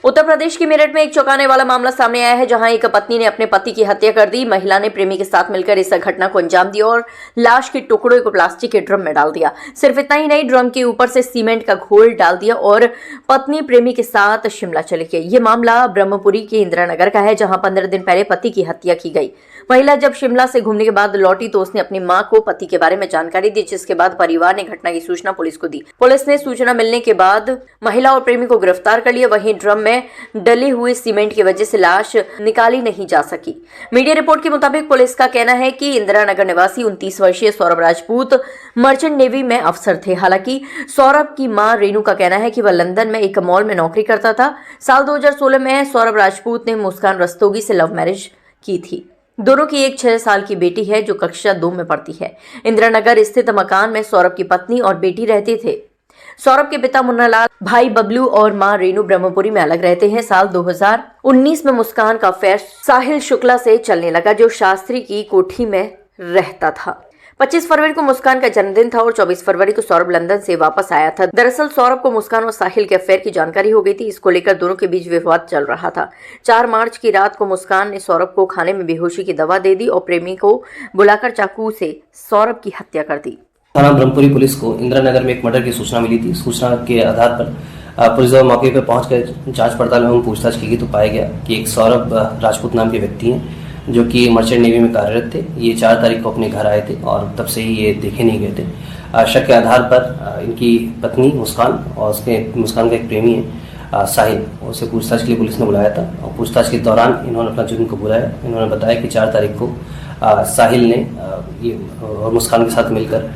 उत्तर प्रदेश के मेरठ में एक चौंकाने वाला मामला सामने आया है, जहां एक पत्नी ने अपने पति की हत्या कर दी। महिला ने प्रेमी के साथ मिलकर इस घटना को अंजाम दिया और लाश के टुकड़ों को प्लास्टिक के ड्रम में डाल दिया। सिर्फ इतना ही नहीं, ड्रम के ऊपर से सीमेंट का घोल डाल दिया और पत्नी प्रेमी के साथ शिमला चली गई। ये मामला ब्रह्मपुरी के इंदिरा नगर का है, जहां 15 दिन पहले पति की हत्या की गई। महिला जब शिमला से घूमने के बाद लौटी तो उसने अपनी मां को पति के बारे में जानकारी दी, जिसके बाद परिवार ने घटना की सूचना पुलिस को दी। पुलिस ने सूचना मिलने के बाद महिला और प्रेमी को गिरफ्तार कर लिया। वहीं ड्रम में डली हुई सीमेंट की वजह से लाश निकाली नहीं जा सकी। मीडिया रिपोर्ट के मुताबिक पुलिस का कहना है कि इंदिरा नगर निवासी 29 वर्षीय सौरभ राजपूत मर्चेंट नेवी में अफसर थे। हालांकि सौरभ की मां रेनू का कहना है कि वह लंदन में एक मॉल में नौकरी करता था। साल 2016 में सौरभ राजपूत ने मुस्कान रस्तोगी से लव मैरिज की थी। दोनों की एक 6 साल की बेटी है, जो कक्षा 2 में पढ़ती है। इंदिरा नगर स्थित मकान में सौरभ की पत्नी और बेटी रहते थे। सौरभ के पिता मुन्नालाल, भाई बबलू और मां रेनू ब्रह्मपुरी में अलग रहते हैं। साल 2019 में मुस्कान का अफेयर साहिल शुक्ला से चलने लगा, जो शास्त्री की कोठी में रहता था। 25 फरवरी को मुस्कान का जन्मदिन था और 24 फरवरी को सौरभ लंदन से वापस आया था। दरअसल सौरभ को मुस्कान और साहिल के अफेयर की जानकारी हो गई थी। इसको लेकर दोनों के बीच विवाद चल रहा था। 4 मार्च की रात को मुस्कान ने सौरभ को खाने में बेहोशी की दवा दे दी और प्रेमी को बुलाकर चाकू से सौरभ की हत्या कर दी। थाना ब्रह्मपुरी पुलिस को इंदिरा नगर में एक मर्डर की सूचना मिली थी। सूचना के आधार पर पुलिस द्वारा मौके पर पहुंचकर जांच पड़ताल एवं पूछताछ की गई तो पाया गया कि एक सौरभ राजपूत नाम के व्यक्ति हैं, जो कि मर्चेंट नेवी में कार्यरत थे। ये 4 तारीख को अपने घर आए थे और तब से ही ये देखे नहीं गए थे। शक के आधार पर इनकी पत्नी मुस्कान और मुस्कान का एक प्रेमी है साहिल, उसे पूछताछ के लिए पुलिस ने बुलाया था। और पूछताछ के दौरान इन्होंने अपना जुर्म कबूला है। इन्होंने बताया कि 4 तारीख को साहिल ने और मुस्कान के साथ मिलकर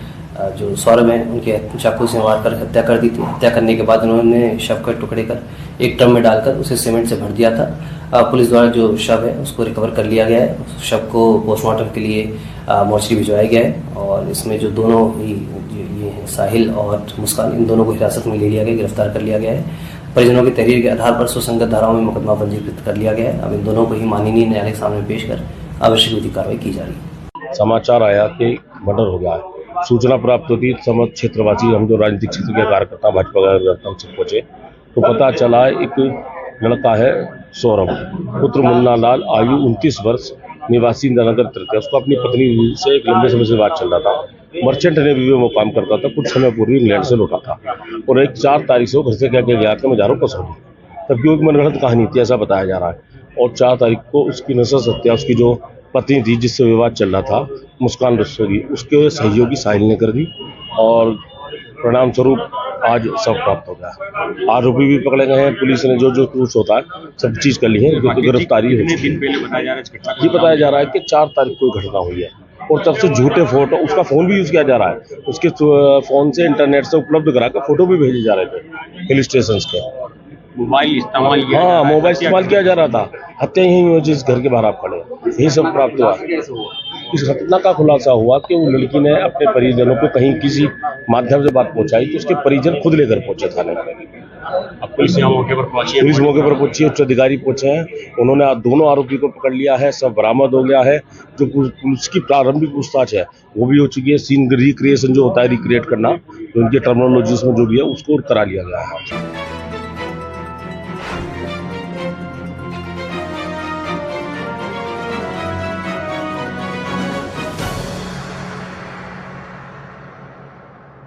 जो सौरभ है उनके चाकू से मार कर हत्या कर दी थी। हत्या करने के बाद उन्होंने शव का टुकड़े कर एक ड्रम में डालकर उसे सीमेंट से भर दिया था। पुलिस द्वारा जो शव है उसको रिकवर कर लिया गया है। उस शव को पोस्टमार्टम के लिए मोर्चरी भिजवाया गया है और इसमें जो दोनों ही ये हैं साहिल और मुस्कान, इन दोनों को हिरासत में ले लिया गया, गिरफ्तार कर लिया गया है। परिजनों की तहरीर के आधार पर सुसंगत धाराओं में मुकदमा पंजीकृत कर लिया गया है। अब इन दोनों को ही माननीय न्यायालय के सामने पेश कर आवश्यक विधिक कार्रवाई की जा रही है। समाचार आया कि मर्डर हो गया है। सूचना प्राप्त होती समझ क्षेत्रवासी, हम जो राजनीतिक क्षेत्र के कार्यकर्ता भाजपा कार्यकर्ता से पहुंचे तो पता चला एक लड़का है सौरभ, पुत्र मुन्नालाल, आयु 29 वर्ष, निवासी इंदिरा नगर तृतीय। उसको अपनी पत्नी से एक लंबे समय से बात चल रहा था। मर्चेंट नेवी में वो काम करता था। कुछ समय पूर्व इंग्लैंड से लौटा था और एक 4 तारीख से वो घर से क्या गया कि मैं जा रहा हूँ कसौली, तब की एक मनगढ़ंत कहानी थी, ऐसा बताया जा रहा है। और 4 तारीख को उसकी नसस हत्या उसकी जो पत्नी थी जिससे विवाद चल रहा था मुस्कान रस्तोगी, उसके सहयोगी साहिल ने कर दी और परिणाम स्वरूप आज सब प्राप्त हो गया। आरोपी भी पकड़े गए हैं। पुलिस ने जो कुछ होता है सब चीज कर ली है। गिरफ्तारी हो चुकी है। ये बताया जा रहा है कि 4 तारीख को घटना हुई है और तब से झूठे फोटो, उसका फोन भी यूज किया जा रहा है। उसके फोन से इंटरनेट से उपलब्ध करा कर फोटो भी भेजे जा रहे थे हिल स्टेशन के। मोबाइल इस्तेमाल किया जा रहा था। हत्या यही हुई जिस घर के बाहर आप खड़े, यही सब प्राप्त हुआ। इस घटना का खुलासा हुआ कि वो लड़की ने अपने परिजनों को कहीं किसी माध्यम से बात पहुंचाई तो उसके परिजन खुद लेकर पहुंचे थाने में। पुलिस मौके पर पहुंची, उच्च अधिकारी पहुंचे हैं। उन्होंने दोनों आरोपी को पकड़ लिया है। सब बरामद हो गया है। जो पुलिस की प्रारंभिक पूछताछ है वो भी हो चुकी है। सीन रिक्रिएशन जो होता है, रिक्रिएट करना, उनके टर्मिनोलॉजीज में जो भी है उसको करा लिया गया है।